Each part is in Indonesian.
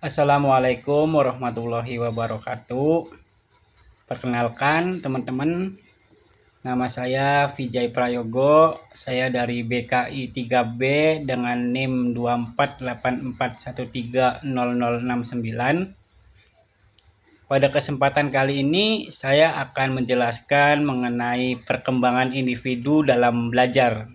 Assalamualaikum warahmatullahi wabarakatuh. Perkenalkan teman-teman, nama saya Vijay Prayogo. Saya dari BKI 3B dengan NIM 2484130069. Pada kesempatan kali ini saya akan menjelaskan mengenai perkembangan individu dalam belajar.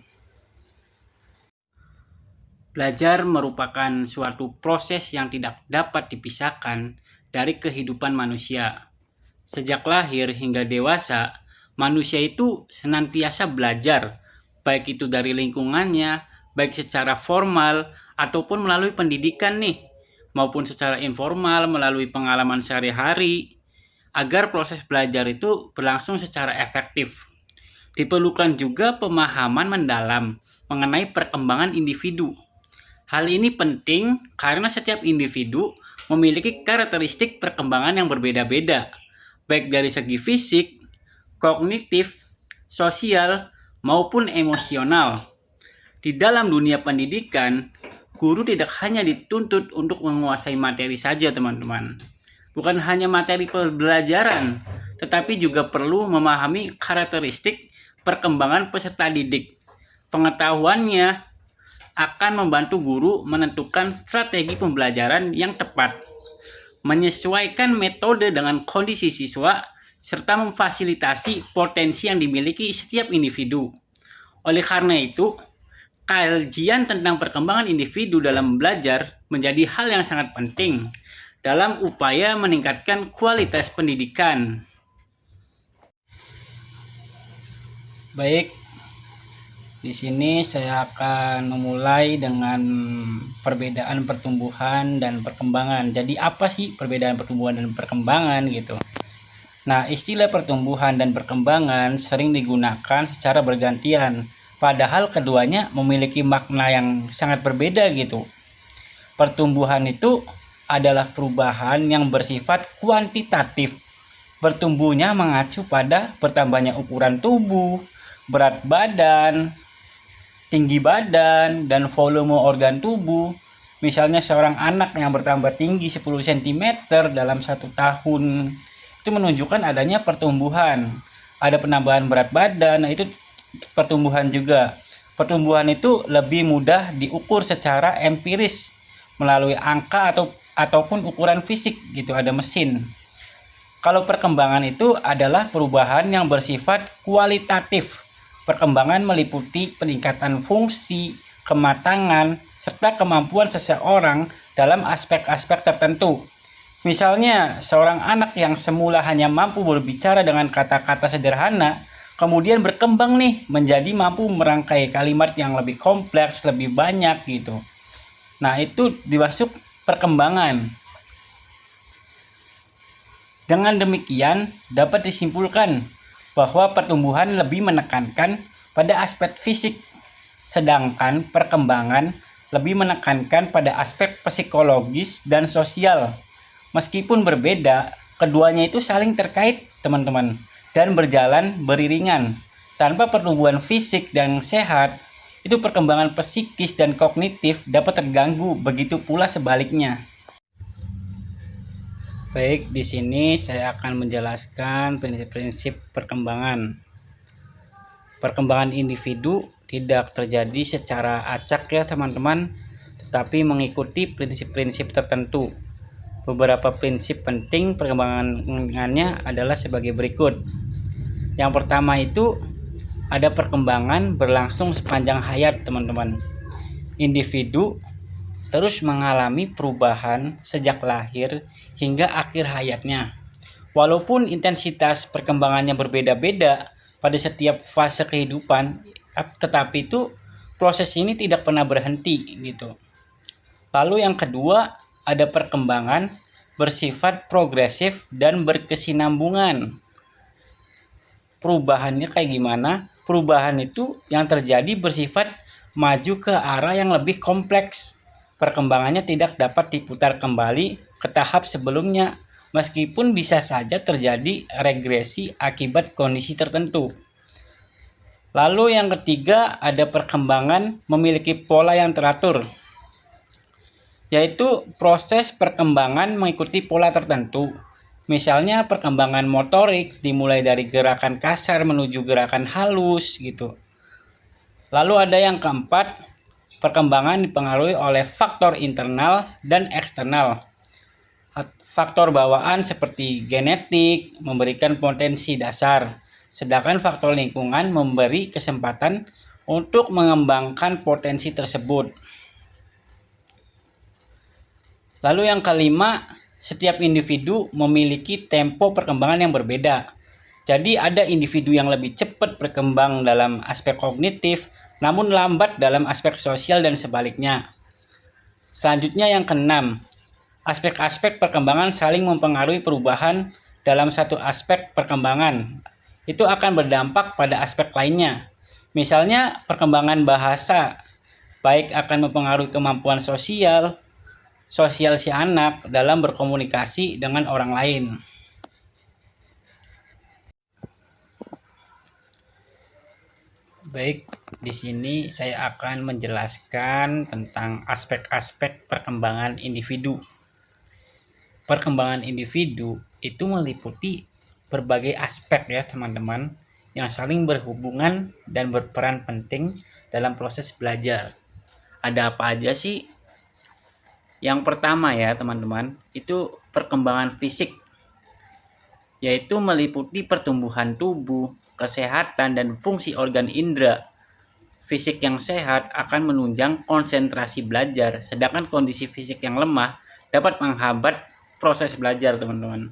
Belajar merupakan suatu proses yang tidak dapat dipisahkan dari kehidupan manusia. Sejak lahir hingga dewasa, manusia itu senantiasa belajar, baik itu dari lingkungannya, baik secara formal ataupun melalui pendidikan maupun secara informal melalui pengalaman sehari-hari, agar proses belajar itu berlangsung secara efektif. Diperlukan juga pemahaman mendalam mengenai perkembangan individu. Hal ini penting karena setiap individu memiliki karakteristik perkembangan yang berbeda-beda, baik dari segi fisik, kognitif, sosial, maupun emosional. Di dalam dunia pendidikan, guru tidak hanya dituntut untuk menguasai materi saja, teman-teman. Bukan hanya materi pembelajaran, tetapi juga perlu memahami karakteristik perkembangan peserta didik. Pengetahuannya akan membantu guru menentukan strategi pembelajaran yang tepat, menyesuaikan metode dengan kondisi siswa, serta memfasilitasi potensi yang dimiliki setiap individu. Oleh karena itu, kajian tentang perkembangan individu dalam belajar menjadi hal yang sangat penting dalam upaya meningkatkan kualitas pendidikan. Baik, di sini saya akan memulai dengan perbedaan pertumbuhan dan perkembangan. Jadi apa sih perbedaan pertumbuhan dan perkembangan gitu? Nah, istilah pertumbuhan dan perkembangan sering digunakan secara bergantian, padahal keduanya memiliki makna yang sangat berbeda gitu. Pertumbuhan itu adalah perubahan yang bersifat kuantitatif. Bertumbuhnya mengacu pada bertambahnya ukuran tubuh, berat badan, tinggi badan, dan volume organ tubuh. Misalnya seorang anak yang bertambah tinggi 10 cm dalam 1 tahun, itu menunjukkan adanya pertumbuhan. Ada penambahan berat badan, nah itu pertumbuhan juga. Pertumbuhan itu lebih mudah diukur secara empiris melalui angka ataupun ukuran fisik gitu, ada mesin. Kalau perkembangan itu adalah perubahan yang bersifat kualitatif. Perkembangan meliputi peningkatan fungsi, kematangan, serta kemampuan seseorang dalam aspek-aspek tertentu. Misalnya, seorang anak yang semula hanya mampu berbicara dengan kata-kata sederhana, kemudian berkembang menjadi mampu merangkai kalimat yang lebih kompleks, lebih banyak gitu. Nah, itu dimasuk perkembangan. Dengan demikian, dapat disimpulkan bahwa pertumbuhan lebih menekankan pada aspek fisik, sedangkan perkembangan lebih menekankan pada aspek psikologis dan sosial. Meskipun berbeda, keduanya itu saling terkait, teman-teman, dan berjalan beriringan. Tanpa pertumbuhan fisik dan sehat, itu perkembangan psikis dan kognitif dapat terganggu, begitu pula sebaliknya. Baik, di sini saya akan menjelaskan prinsip-prinsip perkembangan. Perkembangan individu tidak terjadi secara acak ya teman-teman, tetapi mengikuti prinsip-prinsip tertentu. Beberapa prinsip penting perkembangannya adalah sebagai berikut. Yang pertama itu ada perkembangan berlangsung sepanjang hayat, teman-teman. Individu terus mengalami perubahan sejak lahir hingga akhir hayatnya. Walaupun intensitas perkembangannya berbeda-beda pada setiap fase kehidupan, tetapi itu proses ini tidak pernah berhenti gitu. Lalu yang kedua, ada perkembangan bersifat progresif dan berkesinambungan. Perubahannya kayak gimana? Perubahan itu yang terjadi bersifat maju ke arah yang lebih kompleks. Perkembangannya tidak dapat diputar kembali ke tahap sebelumnya, meskipun bisa saja terjadi regresi akibat kondisi tertentu. Lalu yang ketiga, ada perkembangan memiliki pola yang teratur. yaitu proses perkembangan mengikuti pola tertentu. Misalnya perkembangan motorik dimulai dari gerakan kasar menuju gerakan halus gitu. Lalu ada yang keempat, perkembangan dipengaruhi oleh faktor internal dan eksternal. Faktor bawaan seperti genetik memberikan potensi dasar, sedangkan faktor lingkungan memberi kesempatan untuk mengembangkan potensi tersebut. Lalu yang kelima, setiap individu memiliki tempo perkembangan yang berbeda. Jadi ada individu yang lebih cepat berkembang dalam aspek kognitif, namun lambat dalam aspek sosial dan sebaliknya. Selanjutnya yang keenam, aspek-aspek perkembangan saling mempengaruhi perubahan dalam satu aspek perkembangan. Itu akan berdampak pada aspek lainnya. Misalnya perkembangan bahasa, baik akan mempengaruhi kemampuan sosial si anak dalam berkomunikasi dengan orang lain. Baik, di sini saya akan menjelaskan tentang aspek-aspek perkembangan individu. Perkembangan individu itu meliputi berbagai aspek ya teman-teman, yang saling berhubungan dan berperan penting dalam proses belajar. Ada apa aja sih? Yang pertama ya teman-teman, itu perkembangan fisik, yaitu meliputi pertumbuhan tubuh, kesehatan, dan fungsi organ indera. Fisik yang sehat akan menunjang konsentrasi belajar, sedangkan kondisi fisik yang lemah dapat menghambat proses belajar teman-teman.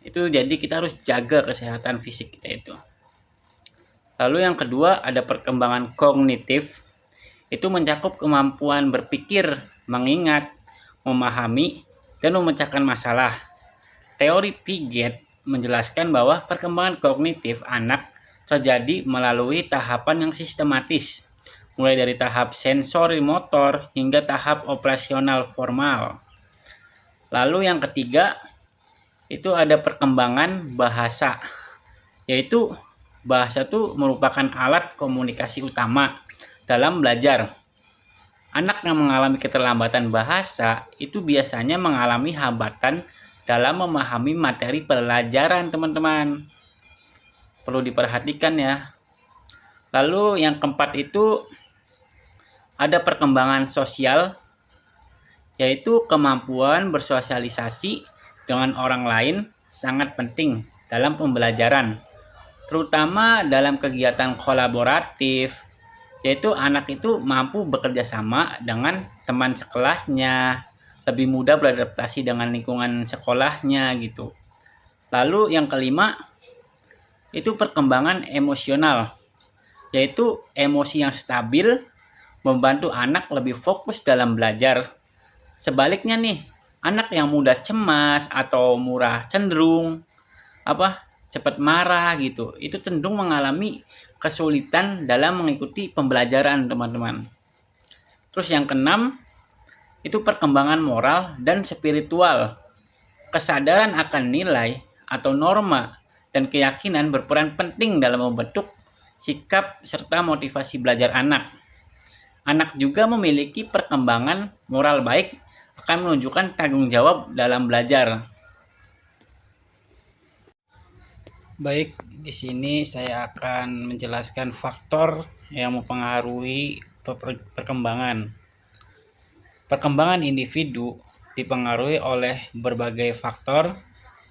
Itu jadi kita harus jaga kesehatan fisik kita itu. Lalu yang kedua ada perkembangan kognitif, itu mencakup kemampuan berpikir, mengingat, memahami, dan memecahkan masalah. Teori Piaget menjelaskan bahwa perkembangan kognitif anak terjadi melalui tahapan yang sistematis, mulai dari tahap sensori motor hingga tahap operasional formal. Lalu yang ketiga, itu ada perkembangan bahasa, yaitu bahasa itu merupakan alat komunikasi utama dalam belajar. Anak yang mengalami keterlambatan bahasa itu biasanya mengalami hambatan dalam memahami materi pelajaran teman-teman. Perlu diperhatikan ya. Lalu yang keempat itu ada perkembangan sosial, yaitu kemampuan bersosialisasi dengan orang lain sangat penting dalam pembelajaran, terutama dalam kegiatan kolaboratif, yaitu anak itu mampu bekerja sama dengan teman sekelasnya, lebih mudah beradaptasi dengan lingkungan sekolahnya gitu. Lalu yang kelima, itu perkembangan emosional, yaitu emosi yang stabil membantu anak lebih fokus dalam belajar. Sebaliknya nih, anak yang mudah cemas atau murah cenderung cepat marah gitu, itu cenderung mengalami kesulitan dalam mengikuti pembelajaran teman-teman. Terus yang keenam, itu perkembangan moral dan spiritual. Kesadaran akan nilai atau norma dan keyakinan berperan penting dalam membentuk sikap serta motivasi belajar anak. Anak juga memiliki perkembangan moral baik, akan menunjukkan tanggung jawab dalam belajar. Baik, di sini saya akan menjelaskan faktor yang mempengaruhi perkembangan. Perkembangan individu dipengaruhi oleh berbagai faktor,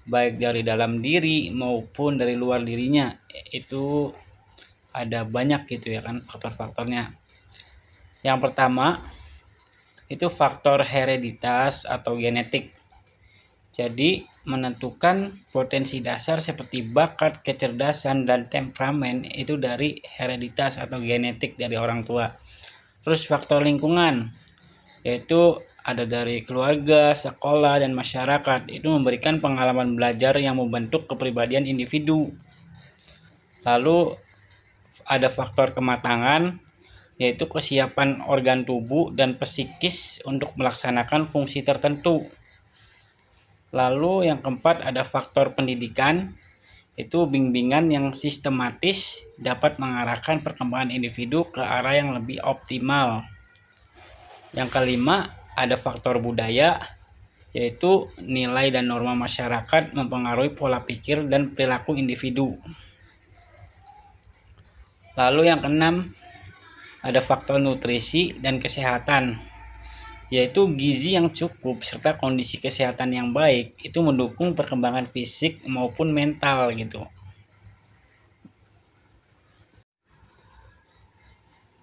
baik dari dalam diri maupun dari luar dirinya. Itu ada banyak gitu ya kan faktor-faktornya. Yang pertama itu faktor hereditas atau genetik. Jadi menentukan potensi dasar seperti bakat, kecerdasan, dan temperamen itu dari hereditas atau genetik dari orang tua. Terus faktor lingkungan, yaitu ada dari keluarga, sekolah, dan masyarakat. Itu memberikan pengalaman belajar yang membentuk kepribadian individu. Lalu ada faktor kematangan, yaitu kesiapan organ tubuh dan psikis untuk melaksanakan fungsi tertentu. Lalu yang keempat ada faktor pendidikan, itu bimbingan yang sistematis dapat mengarahkan perkembangan individu ke arah yang lebih optimal. Yang kelima ada faktor budaya, yaitu nilai dan norma masyarakat mempengaruhi pola pikir dan perilaku individu. Lalu yang keenam, ada faktor nutrisi dan kesehatan, yaitu gizi yang cukup serta kondisi kesehatan yang baik itu mendukung perkembangan fisik maupun mental gitu.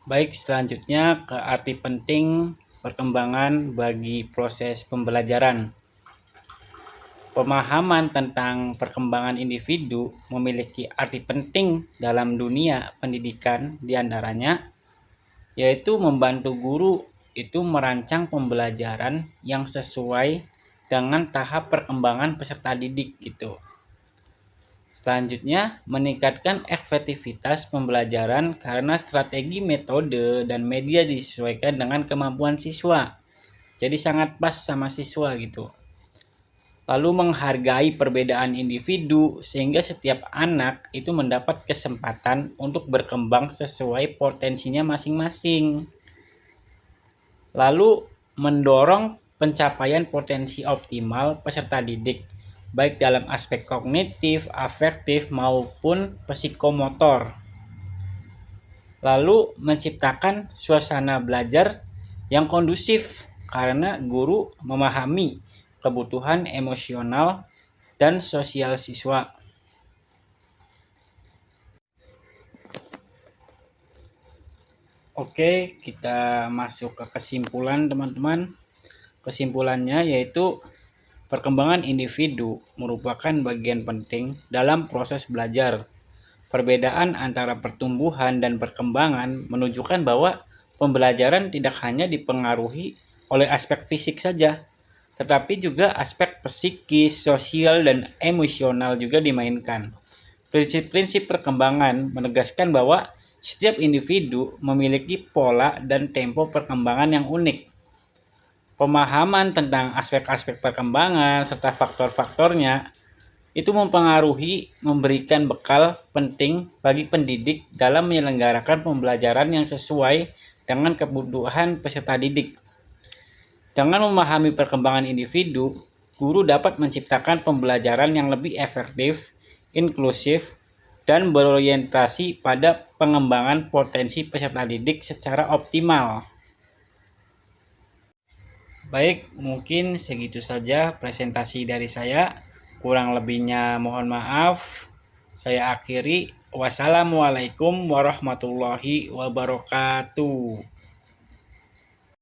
Baik, selanjutnya ke arti penting perkembangan bagi proses pembelajaran. Pemahaman tentang perkembangan individu memiliki arti penting dalam dunia pendidikan, diantaranya yaitu membantu guru itu merancang pembelajaran yang sesuai dengan tahap perkembangan peserta didik gitu. Selanjutnya, meningkatkan efektivitas pembelajaran karena strategi, metode, dan media disesuaikan dengan kemampuan siswa. Jadi sangat pas sama siswa gitu. Lalu menghargai perbedaan individu sehingga setiap anak itu mendapat kesempatan untuk berkembang sesuai potensinya masing-masing. Lalu mendorong pencapaian potensi optimal peserta didik, baik dalam aspek kognitif, afektif, maupun psikomotor. Lalu menciptakan suasana belajar yang kondusif karena guru memahami kebutuhan emosional dan sosial siswa. Oke, kita masuk ke kesimpulan teman-teman. Kesimpulannya yaitu perkembangan individu merupakan bagian penting dalam proses belajar. Perbedaan antara pertumbuhan dan perkembangan menunjukkan bahwa pembelajaran tidak hanya dipengaruhi oleh aspek fisik saja, tetapi juga aspek psikis, sosial, dan emosional juga dimainkan. Prinsip-prinsip perkembangan menegaskan bahwa setiap individu memiliki pola dan tempo perkembangan yang unik. Pemahaman tentang aspek-aspek perkembangan serta faktor-faktornya itu mempengaruhi, memberikan bekal penting bagi pendidik dalam menyelenggarakan pembelajaran yang sesuai dengan kebutuhan peserta didik. Dengan memahami perkembangan individu, guru dapat menciptakan pembelajaran yang lebih efektif, inklusif, dan berorientasi pada pengembangan potensi peserta didik secara optimal. Baik, mungkin segitu saja presentasi dari saya. Kurang lebihnya mohon maaf. Saya akhiri. Wassalamualaikum warahmatullahi wabarakatuh.